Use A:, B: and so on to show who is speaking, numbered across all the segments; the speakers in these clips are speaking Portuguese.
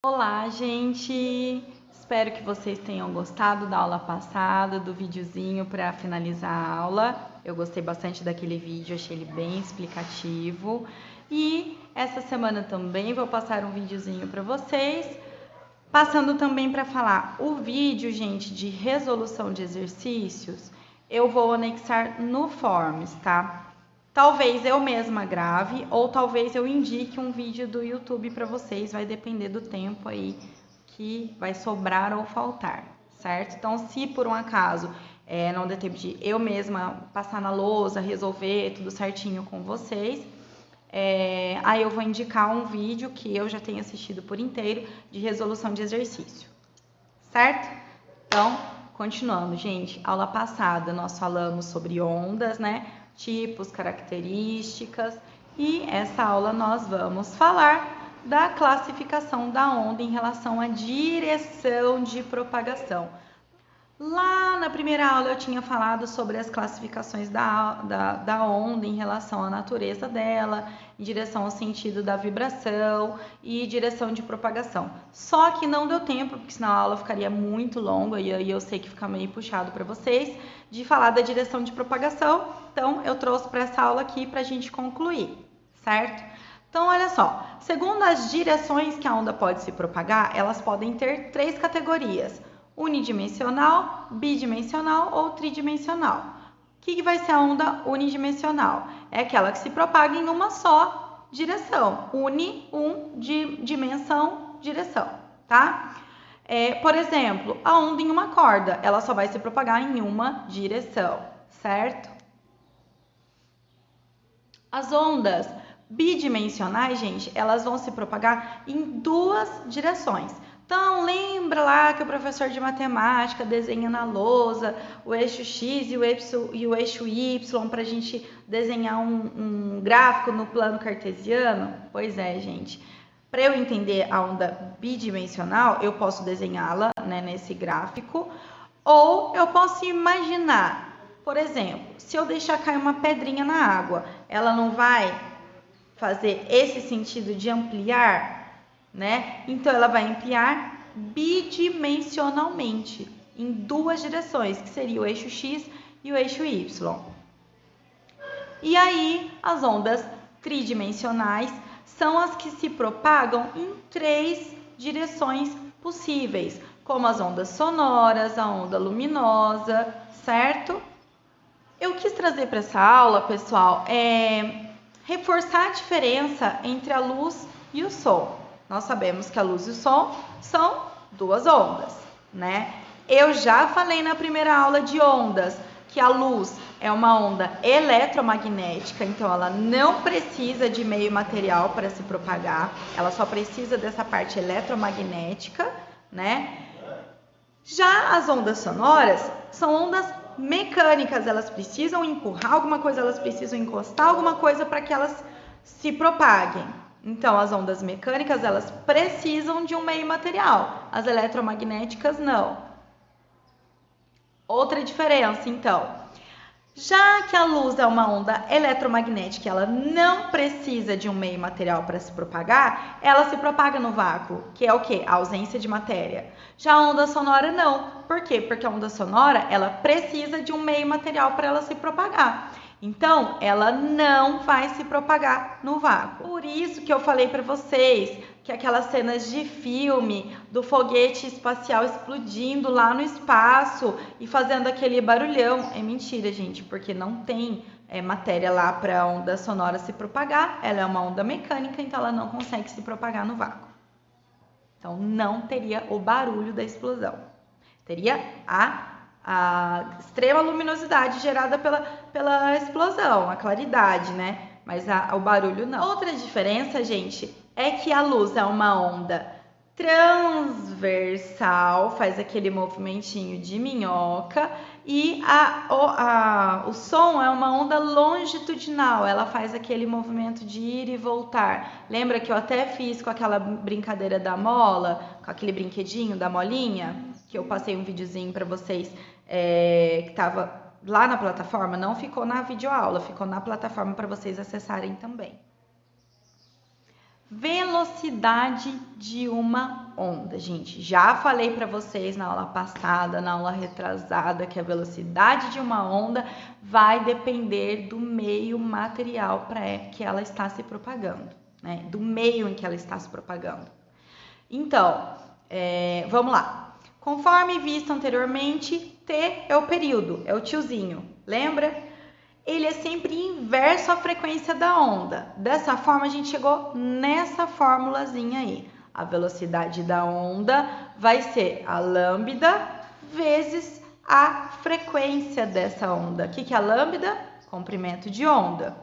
A: Olá, gente! Espero que vocês tenham gostado da aula passada, do videozinho para finalizar a aula. Eu gostei bastante daquele vídeo, achei ele bem explicativo. E essa semana também vou passar um videozinho para vocês, passando também para falar o vídeo, gente, de resolução de exercícios, eu vou anexar no Forms, tá? Talvez eu mesma grave ou talvez eu indique um vídeo do YouTube para vocês, vai depender do tempo aí que vai sobrar ou faltar, certo? Então, se por um acaso não der tempo de eu mesma passar na lousa, resolver tudo certinho com vocês, aí eu vou indicar um vídeo que eu já tenho assistido por inteiro de resolução de exercício, certo? Então, continuando, gente, aula passada nós falamos sobre ondas, né? Tipos, características, e essa aula nós vamos falar da classificação da onda em relação à direção de propagação. Lá na primeira aula eu tinha falado sobre as classificações da onda em relação à natureza dela, em direção ao sentido da vibração e direção de propagação. Só que não deu tempo, porque senão a aula ficaria muito longa e aí eu sei que fica meio puxado para vocês, de falar da direção de propagação. Então eu trouxe para essa aula aqui para a gente concluir, certo? Então, olha só, segundo as direções que a onda pode se propagar, elas podem ter 3 categorias: unidimensional, bidimensional ou tridimensional. O que vai ser a onda unidimensional? É aquela que se propaga em uma só direção. Dimensão, direção, tá? Por exemplo, a onda em uma corda, ela só vai se propagar em uma direção, certo? As ondas bidimensionais, gente, elas vão se propagar em 2 direções. Então, lembra lá que o professor de matemática desenha na lousa o eixo X e o eixo Y para a gente desenhar um gráfico no plano cartesiano? Pois é, gente. Para eu entender a onda bidimensional, eu posso desenhá-la, né, nesse gráfico, ou eu posso imaginar, por exemplo, se eu deixar cair uma pedrinha na água, ela não vai fazer esse sentido de ampliar, né? Então ela vai ampliar bidimensionalmente em 2 direções, que seria o eixo X e o eixo Y. E aí as ondas tridimensionais são as que se propagam em 3 direções possíveis, como as ondas sonoras, a onda luminosa, certo? Eu quis trazer para essa aula, pessoal, reforçar a diferença entre a luz e o som. Nós sabemos que a luz e o som são 2 ondas, né? Eu já falei na primeira aula de ondas que a luz é uma onda eletromagnética, então ela não precisa de meio material para se propagar, ela só precisa dessa parte eletromagnética, né? Já as ondas sonoras são ondas mecânicas, elas precisam empurrar alguma coisa, elas precisam encostar alguma coisa para que elas se propaguem. Então, as ondas mecânicas, elas precisam de um meio material, as eletromagnéticas não. Outra diferença, então, já que a luz é uma onda eletromagnética, ela não precisa de um meio material para se propagar, ela se propaga no vácuo, que é o quê? A ausência de matéria. Já a onda sonora não. Por quê? Porque a onda sonora, ela precisa de um meio material para ela se propagar. Então, ela não vai se propagar no vácuo. Por isso que eu falei para vocês que aquelas cenas de filme do foguete espacial explodindo lá no espaço e fazendo aquele barulhão, é mentira, gente, porque não tem matéria lá para a onda sonora se propagar, ela é uma onda mecânica, então ela não consegue se propagar no vácuo. Então, não teria o barulho da explosão. Teria a extrema luminosidade gerada pela explosão, a claridade, né? Mas o barulho não. Outra diferença, gente, é que a luz é uma onda transversal, faz aquele movimentinho de minhoca, e o som é uma onda longitudinal, ela faz aquele movimento de ir e voltar. Lembra que eu até fiz com aquela brincadeira da mola, com aquele brinquedinho da molinha? Que eu passei um videozinho para vocês, que estava lá na plataforma, não ficou na videoaula, ficou na plataforma para vocês acessarem também. Velocidade de uma onda, gente. Já falei para vocês na aula passada, na aula retrasada, que a velocidade de uma onda vai depender do meio material para que ela está se propagando, né? Do meio em que ela está se propagando. Então, vamos lá. Conforme visto anteriormente, T é o período, é o tiozinho, lembra? Ele é sempre inverso à frequência da onda. Dessa forma, a gente chegou nessa formulazinha aí. A velocidade da onda vai ser a lambda vezes a frequência dessa onda. O que é a lambda? Comprimento de onda.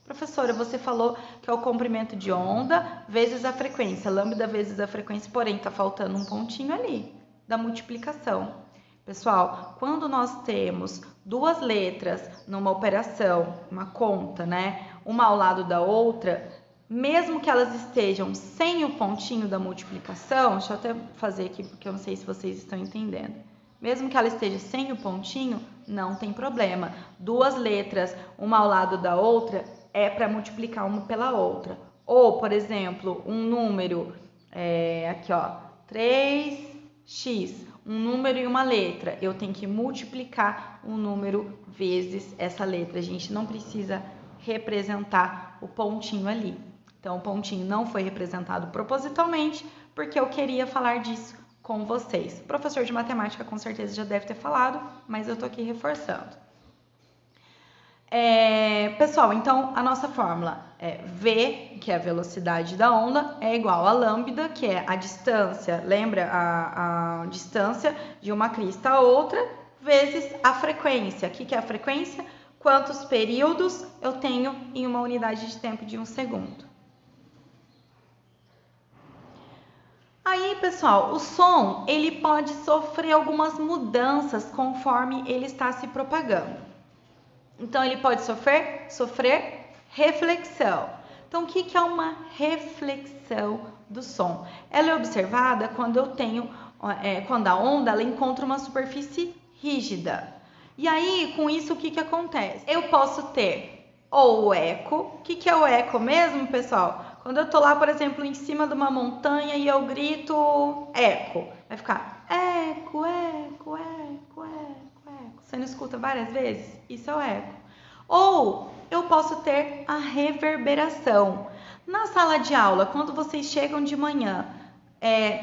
A: Professora, você falou que é o comprimento de onda vezes a frequência. Lambda vezes a frequência, porém, está faltando um pontinho ali da multiplicação. Pessoal, quando nós temos duas letras numa operação, uma conta, né? Uma ao lado da outra, mesmo que elas estejam sem o pontinho da multiplicação, deixa eu até fazer aqui porque eu não sei se vocês estão entendendo. Mesmo que ela esteja sem o pontinho, não tem problema. Duas letras, uma ao lado da outra, é para multiplicar uma pela outra. Ou, por exemplo, um número, aqui ó, 3x. Um número e uma letra, eu tenho que multiplicar um número vezes essa letra. A gente não precisa representar o pontinho ali. Então, o pontinho não foi representado propositalmente, porque eu queria falar disso com vocês. O professor de matemática com certeza já deve ter falado, mas eu tô aqui reforçando. Pessoal, então a nossa fórmula é V, que é a velocidade da onda, é igual a lambda, que é a distância, lembra a distância de uma crista a outra, vezes a frequência. O que é a frequência? Quantos períodos eu tenho em uma unidade de tempo de 1 segundo. Aí, pessoal, o som ele pode sofrer algumas mudanças conforme ele está se propagando. Então, ele pode sofrer reflexão. Então, o que é uma reflexão do som? Ela é observada quando eu tenho, quando a onda ela encontra uma superfície rígida. E aí, com isso, o que acontece? Eu posso ter ou o eco. O que é o eco mesmo, pessoal? Quando eu tô lá, por exemplo, em cima de uma montanha e eu grito eco, vai ficar eco, eco, eco, eco, eco. Você não escuta várias vezes? Isso é o eco. Ou eu posso ter a reverberação. Na sala de aula, quando vocês chegam de manhã,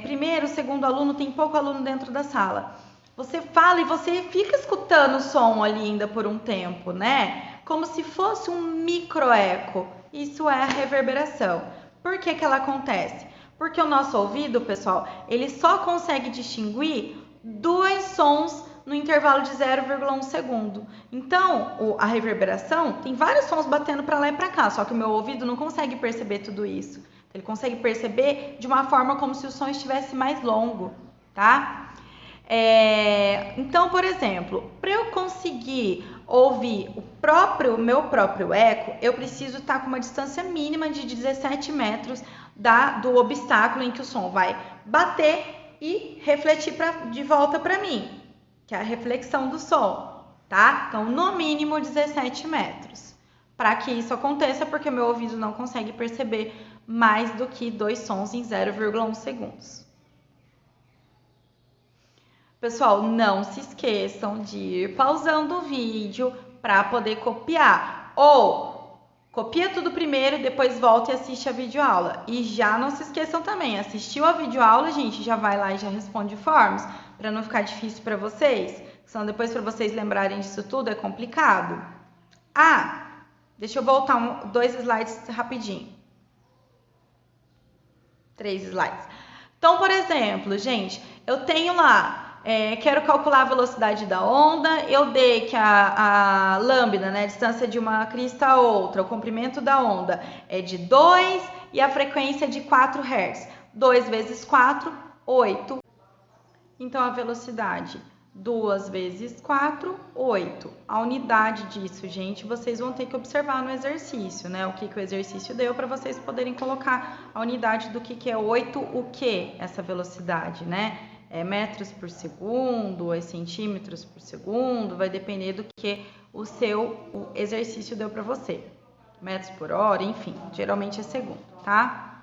A: primeiro, segundo aluno, tem pouco aluno dentro da sala. Você fala e você fica escutando o som ali ainda por um tempo, né? Como se fosse um microeco. Isso é a reverberação. Por que ela acontece? Porque o nosso ouvido, pessoal, ele só consegue distinguir dois sons no intervalo de 0,1 segundo. Então, a reverberação tem vários sons batendo para lá e para cá, só que o meu ouvido não consegue perceber tudo isso. Ele consegue perceber de uma forma como se o som estivesse mais longo, tá? Então, por exemplo, para eu conseguir ouvir o meu próprio eco, eu preciso estar com uma distância mínima de 17 metros do obstáculo em que o som vai bater e refletir de volta para mim, que é a reflexão do som, tá? Então, no mínimo 17 metros. Para que isso aconteça, porque meu ouvido não consegue perceber mais do que dois sons em 0,1 segundos. Pessoal, não se esqueçam de ir pausando o vídeo para poder copiar. Ou copia tudo primeiro, depois volta e assiste a videoaula. E já não se esqueçam também, assistiu a videoaula, gente, já vai lá e já responde forms, para não ficar difícil para vocês. Senão depois para vocês lembrarem disso tudo é complicado. Deixa eu voltar 2 slides rapidinho. 3 slides. Então, por exemplo, gente, eu tenho lá... quero calcular a velocidade da onda, eu dei que a lambda, né, a distância de uma crista a outra, o comprimento da onda é de 2 e a frequência é de 4 Hz. 2 vezes 4, 8. Então, a velocidade, 2 vezes 4, 8. A unidade disso, gente, vocês vão ter que observar no exercício, né? O que o exercício deu para vocês poderem colocar a unidade do que é 8, o que essa velocidade, né? Metros por segundo, centímetros por segundo, vai depender do que o exercício deu para você. Metros por hora, enfim, geralmente é segundo, tá?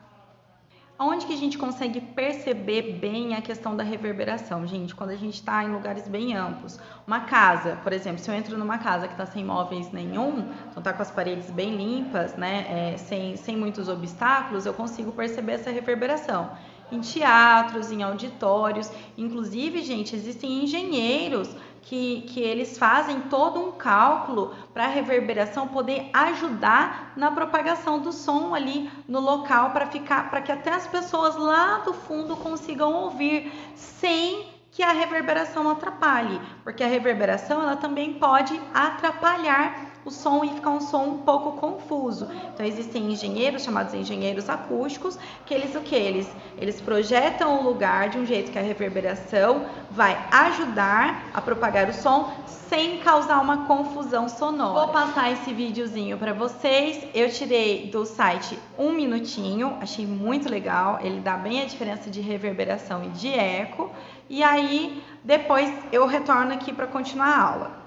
A: Onde que a gente consegue perceber bem a questão da reverberação, gente? Quando a gente está em lugares bem amplos. Uma casa, por exemplo, se eu entro numa casa que está sem móveis nenhum, então está com as paredes bem limpas, né, sem muitos obstáculos, eu consigo perceber essa reverberação. Em teatros, em auditórios, inclusive, gente, existem engenheiros que eles fazem todo um cálculo para a reverberação poder ajudar na propagação do som ali no local para que até as pessoas lá do fundo consigam ouvir sem que a reverberação atrapalhe, porque a reverberação ela também pode atrapalhar o som e ficar um som um pouco confuso. Então existem engenheiros chamados engenheiros acústicos que eles projetam o lugar de um jeito que a reverberação vai ajudar a propagar o som sem causar uma confusão sonora. Vou passar esse videozinho para vocês. Eu tirei do site 1 minutinho, achei muito legal. Ele dá bem a diferença de reverberação e de eco. E aí depois eu retorno aqui para continuar a aula.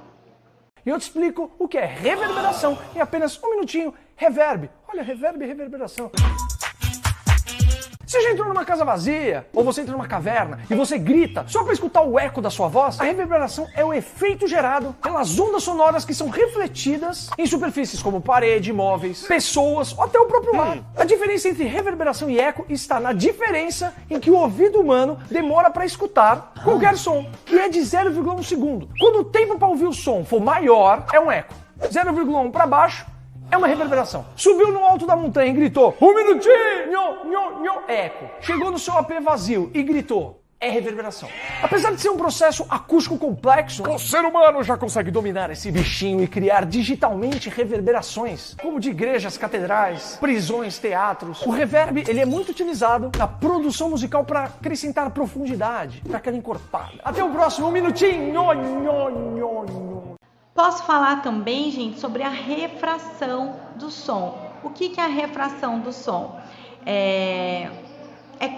B: E eu te explico o que é reverberação em apenas 1 minutinho. Reverb. Olha, reverb e reverberação. Você já entrou numa casa vazia, ou você entra numa caverna e você grita só para escutar o eco da sua voz? A reverberação é o efeito gerado pelas ondas sonoras que são refletidas em superfícies como parede, móveis, pessoas ou até o próprio ar. A diferença entre reverberação e eco está na diferença em que o ouvido humano demora para escutar qualquer som, que é de 0,1 segundo. Quando o tempo para ouvir o som for maior, é um eco. 0,1 para baixo é uma reverberação. Subiu no alto da montanha e gritou 1 minutinho, nho, nho, nho, é eco. Chegou no seu AP vazio e gritou, é reverberação. Apesar de ser um processo acústico complexo, o ser humano já consegue dominar esse bichinho e criar digitalmente reverberações, como de igrejas, catedrais, prisões, teatros. O reverb ele é muito utilizado na produção musical para acrescentar profundidade, para aquela encorpada. Até o próximo 1 minutinho, nho, nho, nho, nho.
A: Posso falar também, gente, sobre a refração do som. O que é a refração do som? É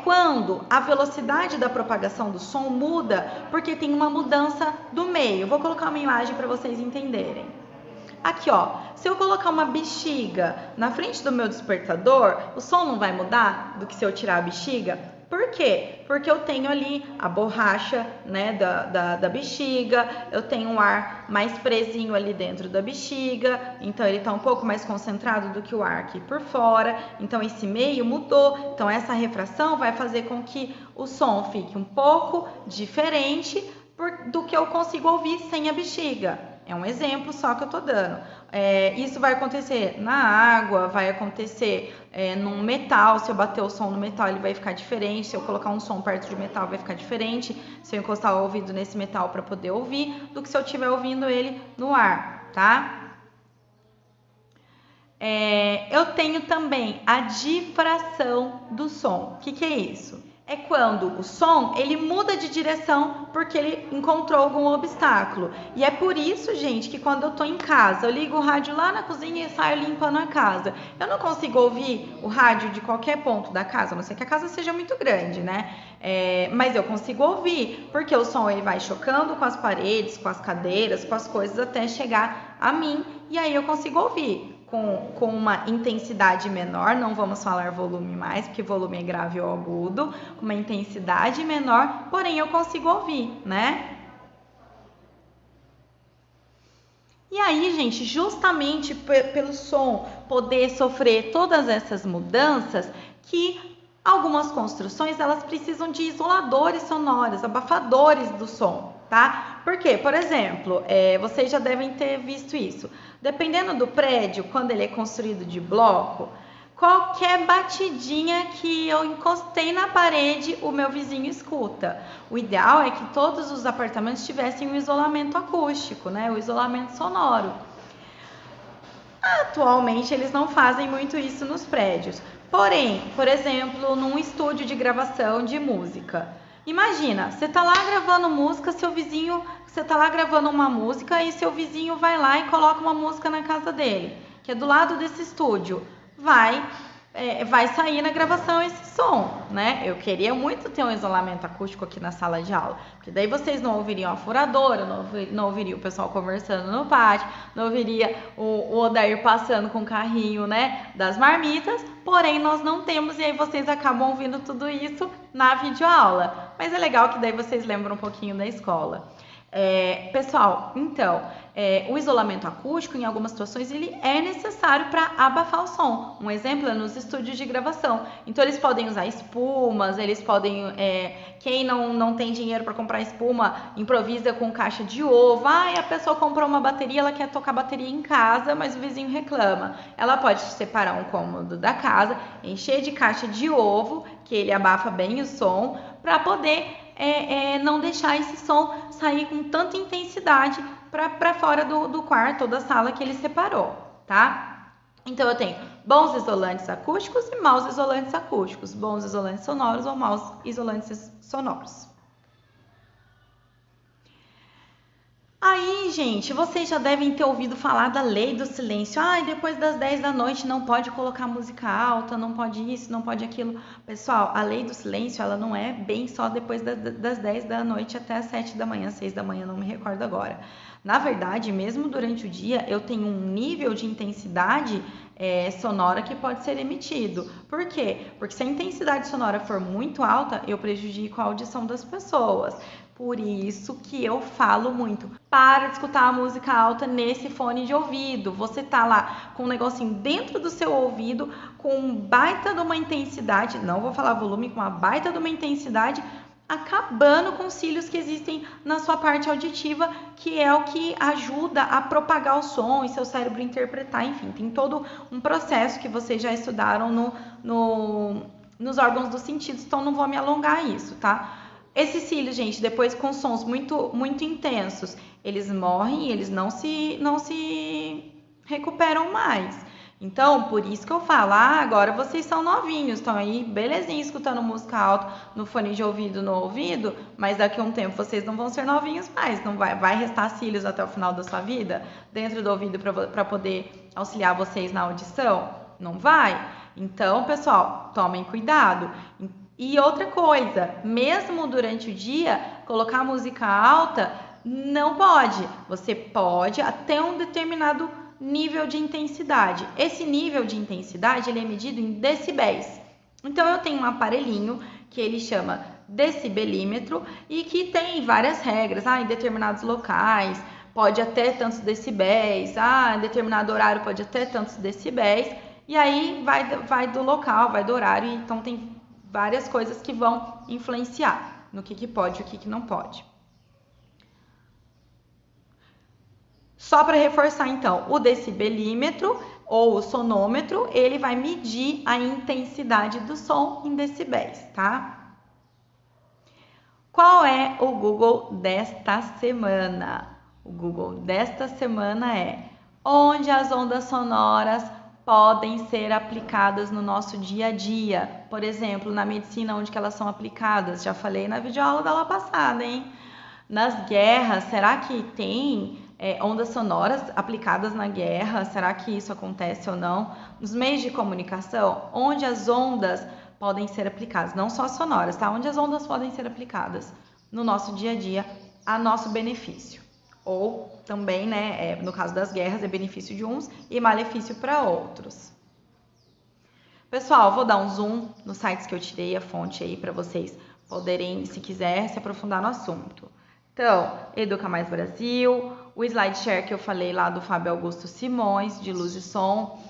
A: quando a velocidade da propagação do som muda porque tem uma mudança do meio. Vou colocar uma imagem para vocês entenderem. Aqui, ó, se eu colocar uma bexiga na frente do meu despertador, o som não vai mudar do que se eu tirar a bexiga? Por quê? Porque eu tenho ali a borracha, né, da bexiga, eu tenho um ar mais presinho ali dentro da bexiga, então ele está um pouco mais concentrado do que o ar aqui por fora, então esse meio mudou, então essa refração vai fazer com que o som fique um pouco diferente do que eu consigo ouvir sem a bexiga. É um exemplo só que eu tô dando. Isso vai acontecer na água, vai acontecer num metal. Se eu bater o som no metal, ele vai ficar diferente. Se eu colocar um som perto de metal, vai ficar diferente. Se eu encostar o ouvido nesse metal para poder ouvir, do que se eu estiver ouvindo ele no ar, tá? Eu tenho também a difração do som. O que é isso? É quando o som ele muda de direção porque ele encontrou algum obstáculo. E é por isso, gente, que quando eu tô em casa, eu ligo o rádio lá na cozinha e saio limpando a casa. Eu não consigo ouvir o rádio de qualquer ponto da casa, a não ser que a casa seja muito grande, né? Mas eu consigo ouvir, porque o som ele vai chocando com as paredes, com as cadeiras, com as coisas até chegar a mim. E aí eu consigo ouvir. Com uma intensidade menor, não vamos falar volume mais, porque volume é grave ou agudo, com uma intensidade menor, porém eu consigo ouvir, né? E aí, gente, justamente pelo som poder sofrer todas essas mudanças, que algumas construções elas precisam de isoladores sonoros, abafadores do som, tá? Por quê? Por exemplo, vocês já devem ter visto isso. Dependendo do prédio, quando ele é construído de bloco, qualquer batidinha que eu encostei na parede, o meu vizinho escuta. O ideal é que todos os apartamentos tivessem um isolamento acústico, né? O isolamento sonoro. Atualmente, eles não fazem muito isso nos prédios. Porém, por exemplo, num estúdio de gravação de música. Imagina, você tá lá gravando música, você tá lá gravando uma música e seu vizinho vai lá e coloca uma música na casa dele, que é do lado desse estúdio. Vai vai sair na gravação esse som, né? Eu queria muito ter um isolamento acústico aqui na sala de aula, porque daí vocês não ouviriam a furadora, não ouviriam o pessoal conversando no pátio, não ouviria o Odair passando com o carrinho, né, das marmitas, porém nós não temos, e aí vocês acabam ouvindo tudo isso na videoaula. Mas é legal que daí vocês lembram um pouquinho da escola. Pessoal, então, o isolamento acústico, em algumas situações, ele é necessário para abafar o som. Um exemplo é nos estúdios de gravação. Então, eles podem usar espumas, eles podem... quem não tem dinheiro para comprar espuma, improvisa com caixa de ovo. A pessoa comprou uma bateria, ela quer tocar bateria em casa, mas o vizinho reclama. Ela pode separar um cômodo da casa, encher de caixa de ovo, que ele abafa bem o som, para poder... não deixar esse som sair com tanta intensidade para fora do quarto ou da sala que ele separou, tá? Então, eu tenho bons isolantes acústicos e maus isolantes acústicos, bons isolantes sonoros ou maus isolantes sonoros. Aí, gente, vocês já devem ter ouvido falar da lei do silêncio. Depois das 10 da noite não pode colocar música alta, não pode isso, não pode aquilo. Pessoal, a lei do silêncio, ela não é bem só depois das 10 da noite até as 7 da manhã, 6 da manhã, não me recordo agora. Na verdade, mesmo durante o dia, eu tenho um nível de intensidade sonora que pode ser emitido. Por quê? Porque se a intensidade sonora for muito alta, eu prejudico a audição das pessoas. Por isso que eu falo muito, para de escutar a música alta nesse fone de ouvido. Você tá lá com um negocinho dentro do seu ouvido, com um baita de uma intensidade, não vou falar volume, com uma baita de uma intensidade, acabando com os cílios que existem na sua parte auditiva, que é o que ajuda a propagar o som e seu cérebro interpretar. Enfim, tem todo um processo que vocês já estudaram nos órgãos dos sentidos, então não vou me alongar nisso, tá? Esses cílios, gente, depois com sons muito, muito intensos, eles morrem e eles não se recuperam mais. Então, por isso que eu falo, agora vocês são novinhos, estão aí belezinha escutando música alta no fone de ouvido no ouvido, mas daqui a um tempo vocês não vão ser novinhos mais, não vai restar cílios até o final da sua vida dentro do ouvido para poder auxiliar vocês na audição? Não vai? Então, pessoal, tomem cuidado. E outra coisa, mesmo durante o dia, colocar música alta não pode. Você pode até um determinado nível de intensidade. Esse nível de intensidade ele é medido em decibéis. Então, eu tenho um aparelhinho que ele chama decibelímetro e que tem várias regras. Em determinados locais pode até tantos decibéis. Em determinado horário pode até tantos decibéis. E aí vai do local, vai do horário. Então, tem várias coisas que vão influenciar no que pode e o que não pode. Só para reforçar, então, o decibelímetro ou o sonômetro, ele vai medir a intensidade do som em decibéis, tá? Qual é o Google desta semana? O Google desta semana é onde as ondas sonoras podem ser aplicadas no nosso dia a dia. Por exemplo, na medicina, onde que elas são aplicadas? Já falei na videoaula da aula passada, hein? Nas guerras, será que tem ondas sonoras aplicadas na guerra? Será que isso acontece ou não? Nos meios de comunicação, onde as ondas podem ser aplicadas, não só sonoras, tá? Onde as ondas podem ser aplicadas no nosso dia a dia a nosso benefício. Ou também, né, no caso das guerras, é benefício de uns e malefício para outros. Pessoal, vou dar um zoom nos sites que eu tirei a fonte aí para vocês poderem, se quiser, se aprofundar no assunto. Então, Educa Mais Brasil, o SlideShare que eu falei lá do Fábio Augusto Simões, de Luz e Som,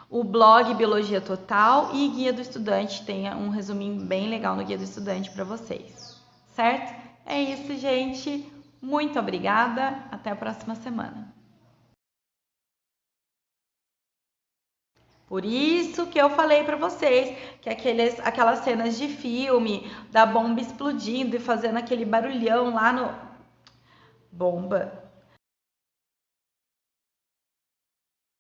A: o blog Biologia Total e Guia do Estudante, tem um resuminho bem legal no Guia do Estudante para vocês, certo? É isso, gente. Muito obrigada. Até a próxima semana. Por isso que eu falei para vocês que aquelas cenas de filme da bomba explodindo e fazendo aquele barulhão lá no... Bomba